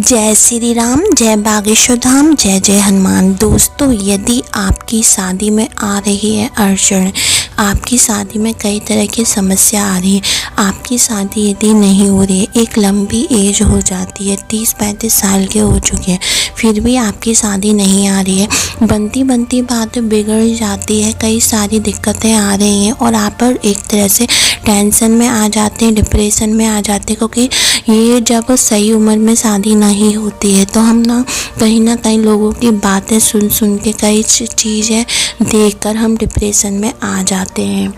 जय श्री राम, जय बागेश्वर धाम, जय जय हनुमान। दोस्तों, यदि आपकी शादी में आ रही है अड़चन, आपकी शादी में कई तरह की समस्या आ रही है, आपकी शादी यदि नहीं हो रही है, एक लंबी एज हो जाती है, 30-35 साल के हो चुके हैं, फिर भी आपकी शादी नहीं आ रही है, बनती बनती बात बिगड़ जाती है, कई सारी दिक्कतें आ रही हैं और आप पर एक तरह से टेंशन में आ जाते हैं, डिप्रेशन में आ जाते हैं, क्योंकि ये जब सही उम्र में शादी नहीं होती है तो हम ना कहीं लोगों की बातें सुन सुन के कई चीज़ें देखकर हम डिप्रेशन में आ जाते हैं।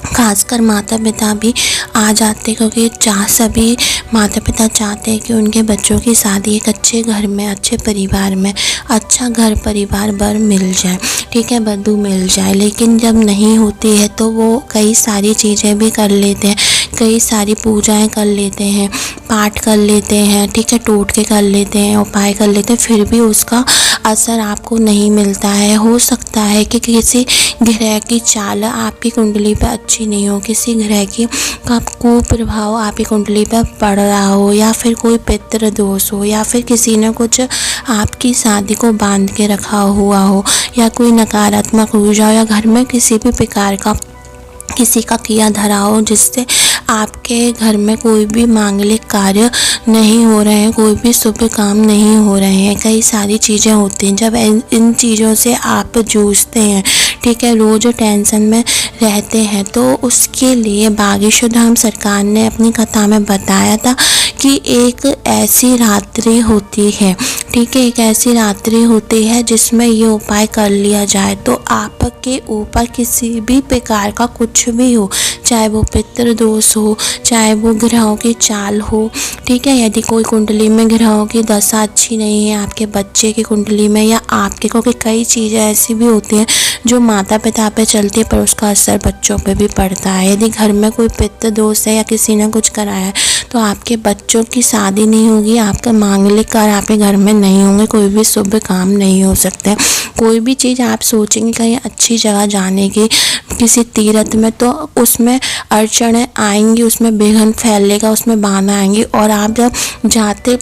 खासकर माता पिता भी आ जाते, क्योंकि सभी माता पिता चाहते हैं कि उनके बच्चों की शादी एक अच्छे घर में, अच्छे परिवार में, अच्छा घर परिवार बर मिल जाए, ठीक है, वधू मिल जाए। लेकिन जब नहीं होती है तो वो कई सारी चीज़ें भी कर लेते हैं, कई सारी पूजाएं कर लेते हैं, पाठ कर लेते हैं, ठीक है, टोटके कर लेते हैं, उपाय कर लेते हैं, फिर भी उसका असर आपको नहीं मिलता है। हो सकता है कि किसी ग्रह की चाल आपकी कुंडली पर अच्छी नहीं हो, किसी ग्रह की का कुप्रभाव आपकी कुंडली पर पड़ रहा हो, या फिर कोई पितृ दोष हो, या फिर किसी ने कुछ आपकी शादी को बांध के रखा हुआ हो, या कोई नकारात्मक ऊर्जा हो, या घर में किसी भी प्रकार का किसी का किया धरा हो, जिससे आपके घर में कोई भी मांगलिक कार्य नहीं हो रहे हैं, कोई भी शुभ काम नहीं हो रहे हैं। कई सारी चीज़ें होती हैं। जब इन चीज़ों से आप जूझते हैं, ठीक है, रोज़ टेंशन में रहते हैं, तो उसके लिए बागेश्वर धाम सरकार ने अपनी कथा में बताया था कि एक ऐसी रात्रि होती है, ठीक है, एक ऐसी रात्रि होती है जिसमें ये उपाय कर लिया जाए तो आपके ऊपर किसी भी प्रकार का कुछ भी हो, चाहे वो पितृदोष हो, चाहे वो ग्रहों की चाल हो, ठीक है, यदि कोई कुंडली में ग्रहों की दशा अच्छी नहीं है, आपके बच्चे की कुंडली में या आपके, क्योंकि कई चीज़ें ऐसी भी होती हैं जो माता पिता पे चलती है पर उसका असर बच्चों पे भी पड़ता है। यदि घर में कोई पितृदोष है या किसी ने कुछ कराया है तो आपके बच्चों की शादी नहीं होगी, आपका मांगलिक कार्य आपके घर में नहीं होंगे, कोई भी शुभ काम नहीं हो सकते। कोई भी चीज़ आप सोचेंगे कहीं अच्छी जगह जाने की, किसी तीर्थ में, तो उसमें अड़चनें आएंगी, उसमें विघ्न फैलेगा, उसमें बाधा आएंगी, और आप जब जाते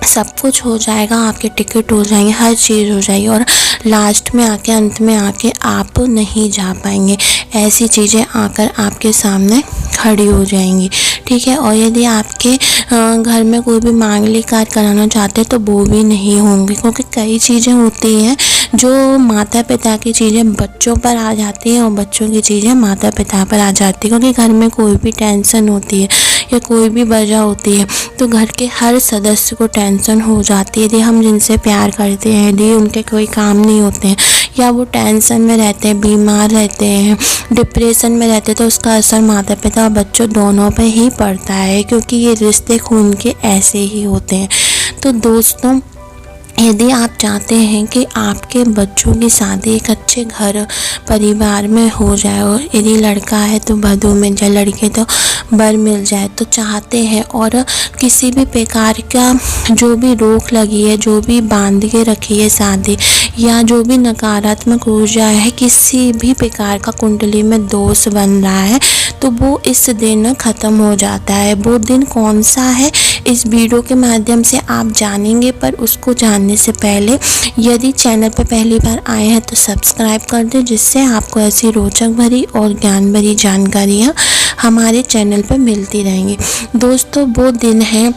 सब कुछ हो जाएगा, आपके टिकट हो जाएंगे, हर चीज़ हो जाएगी, और लास्ट में आके, अंत में आके आप नहीं जा पाएंगे। ऐसी चीज़ें आकर आपके सामने खड़ी हो जाएंगी, ठीक है। और यदि आपके घर में कोई भी मांगलिक कार्य कराना चाहते हैं तो वो भी नहीं होंगे, क्योंकि कई चीज़ें होती हैं जो माता पिता की चीज़ें बच्चों पर आ जाती हैं और बच्चों की चीज़ें माता पिता पर आ जाती है, क्योंकि घर में कोई भी टेंशन होती है या कोई भी वजह होती है तो घर के हर सदस्य को टेंशन हो जाती है। यदि हम जिनसे प्यार करते हैं, यदि उनके कोई काम नहीं होते हैं, या वो टेंशन में रहते हैं, बीमार रहते हैं, डिप्रेशन में रहते हैं, तो उसका असर माता पिता और बच्चों दोनों पे ही पड़ता है, क्योंकि ये रिश्ते खून के ऐसे ही होते हैं। तो दोस्तों, यदि आप चाहते हैं कि आपके बच्चों की शादी एक अच्छे घर परिवार में हो जाए, और यदि लड़का है तो वधू मिल जाए, लड़के तो वर मिल जाए, तो चाहते हैं, और किसी भी प्रकार का जो भी रोक लगी है, जो भी बांध के रखी है शादी, या जो भी नकारात्मक ऊर्जा है, किसी भी प्रकार का कुंडली में दोष बन रहा है, तो वो इस दिन ख़त्म हो जाता है। वो दिन कौन सा है, इस वीडियो के माध्यम से आप जानेंगे, पर उसको जानने से पहले यदि चैनल पर पहली बार आए हैं तो सब्सक्राइब कर दें, जिससे आपको ऐसी रोचक भरी और ज्ञान भरी जानकारियाँ हमारे चैनल पर मिलती रहेंगी। दोस्तों, वो दिन है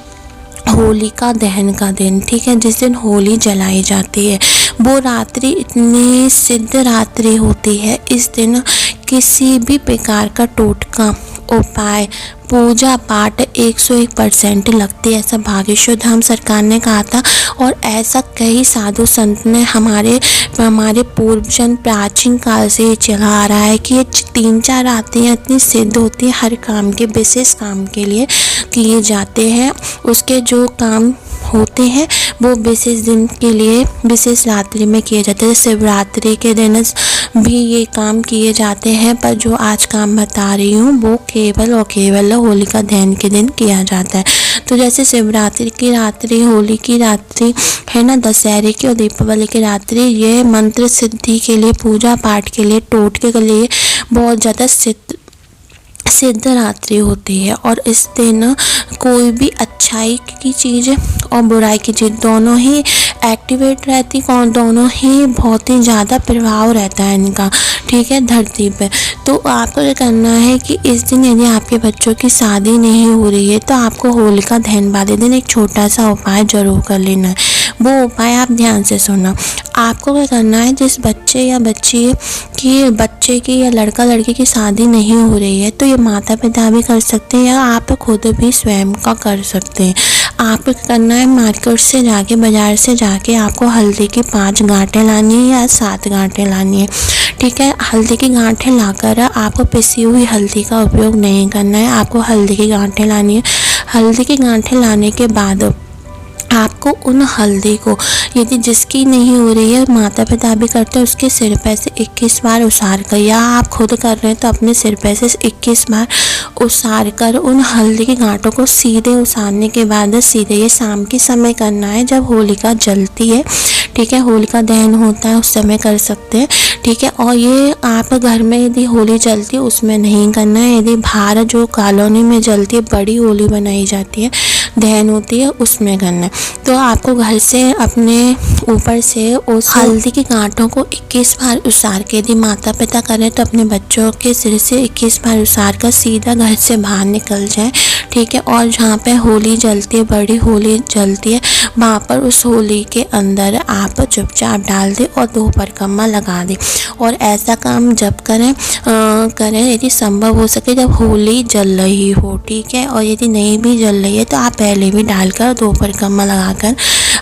होलिका दहन का दिन, ठीक है, जिस दिन होली जलाई जाती है। वो रात्रि इतनी सिद्ध रात्रि होती है, इस दिन किसी भी प्रकार का टोटका, उपाय, पूजा पाठ 101% लगती है, ऐसा बागेश्वर धाम सरकार ने कहा था। और ऐसा कई साधु संत ने हमारे पूर्वजन प्राचीन काल से ये चला आ रहा है कि ये 3-4 रातें इतनी सिद्ध होती है, हर काम के, विशेष काम के लिए किए जाते हैं। उसके जो काम होते हैं वो विशेष दिन के लिए, विशेष रात्रि में किए जाते हैं। शिवरात्रि के दिन भी ये काम किए जाते हैं, पर जो आज काम बता रही हूँ वो केवल और केवल होलिका दहन के दिन किया जाता है। तो जैसे शिवरात्रि की रात्रि, होली की रात्रि है ना, दशहरे की और दीपावली की रात्रि, ये मंत्र सिद्धि के लिए, पूजा पाठ के लिए, टोटके के लिए बहुत ज़्यादा सिद्ध रात्रि होती है। और इस दिन कोई भी अच्छा अच्छाई की चीज़ और बुराई की चीज़ दोनों ही एक्टिवेट रहती, कौन दोनों ही बहुत ही ज़्यादा प्रभाव रहता है इनका, ठीक है, धरती पे। तो आपको क्या करना है कि इस दिन यदि आपके बच्चों की शादी नहीं हो रही है तो आपको होलिका दहन वाले दिन एक छोटा सा उपाय जरूर कर लेना है। वो उपाय आप ध्यान से सुनना। आपको क्या करना है, जिस बच्चे या बच्चे की या लड़का लड़की की शादी नहीं हो रही है तो ये माता पिता भी कर सकते हैं या आप खुद भी स्वयं का कर सकते हैं। आपको करना है, मार्केट से जाके, बाज़ार से जाके आपको हल्दी की 5 गांठें लानी है या 7 गांठें लानी है, ठीक है। हल्दी की गांठें लाकर आपको पिसी हुई हल्दी का उपयोग नहीं करना है, आपको हल्दी की गांठें लानी है। हल्दी की गांठें लाने के बाद आपको उन हल्दी को, यदि जिसकी नहीं हो रही है माता पिता भी करते हैं, उसके सिर पे से 21 बार उसार कर, या आप खुद कर रहे हैं तो अपने सिर पे से 21 बार उसार कर उन हल्दी की गांठों को सीधे उसारने के बाद सीधे, ये शाम के समय करना है जब होलिका जलती है, ठीक है, होलिका दहन होता है उस समय कर सकते हैं, ठीक है। और ये आप घर में यदि होली जलती है उसमें नहीं करना है, यदि बाहर जो कॉलोनी में जलती है बड़ी होली बनाई जाती है, दहन होती है, उसमें करना है। तो आपको घर से अपने ऊपर से उस हल्दी की गांठों को 21 बार उसार के, यदि माता पिता करें तो अपने बच्चों के सिर से 21 बार उसार कर सीधा घर से बाहर निकल जाए, ठीक है। और जहाँ पे होली जलती है, बड़ी होली जलती है, वहाँ पर उस होली के अंदर आप चुपचाप डाल दें और 2 परिक्रमा लगा दें। और ऐसा काम जब करें यदि संभव हो सके जब होली जल रही हो, ठीक है। और यदि नहीं भी जल रही है तो आप पहले भी डालकर 2 परिक्रमा लगाकर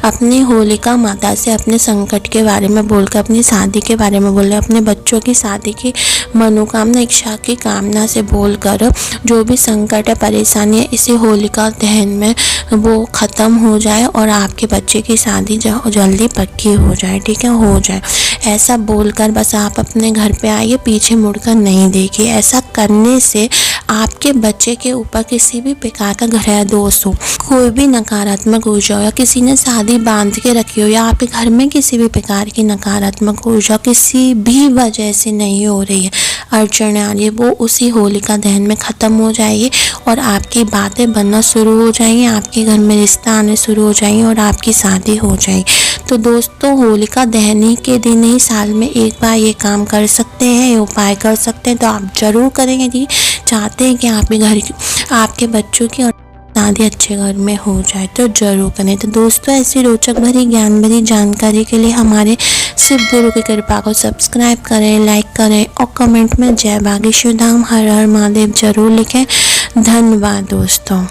अपनी होलिका माता से अपने संकट के बारे में बोलकर, अपनी शादी के बारे में बोलें, अपने बच्चों की शादी की मनोकामना, इच्छा की कामना से बोलकर जो भी संकट है, परेशानी है, इसी होलिका दहन में वो ख़त्म हो जाए और आपके बच्चे की शादी जल्दी पक्की हो जाए, ठीक है, हो जाए। ऐसा बोलकर बस आप अपने घर पे आइए, पीछे मुड़कर नहीं देखिए। ऐसा करने से आपके बच्चे के ऊपर किसी भी प्रकार का ग्रह दोष हो, कोई भी नकारात्मक ऊर्जा हो, या किसी ने शादी बांध के रखी हो, या आपके घर में किसी भी प्रकार की नकारात्मक ऊर्जा किसी भी वजह से नहीं हो रही है, अड़चन आ रही है, वो उसी होलिका दहन में ख़त्म हो जाएगी और आपकी बातें बनना शुरू हो जाएंगी, आपके घर में रिश्ता आने शुरू हो जाएंगे और आपकी शादी हो जाएगी। तो दोस्तों, होलिका दहन के दिन ही साल में एक बार ये काम कर सकते हैं, ये उपाय कर सकते हैं, तो आप ज़रूर करेंगे। यदि चाहते हैं कि आपके बच्चों की और शादी अच्छे घर में हो जाए तो ज़रूर करें। तो दोस्तों, ऐसी रोचक भरी ज्ञान भरी जानकारी के लिए हमारे शिव गुरु की कृपा को सब्सक्राइब करें, लाइक करें और कमेंट में जय बागेश्वर धाम हर हर महादेव जरूर लिखें। धन्यवाद दोस्तों।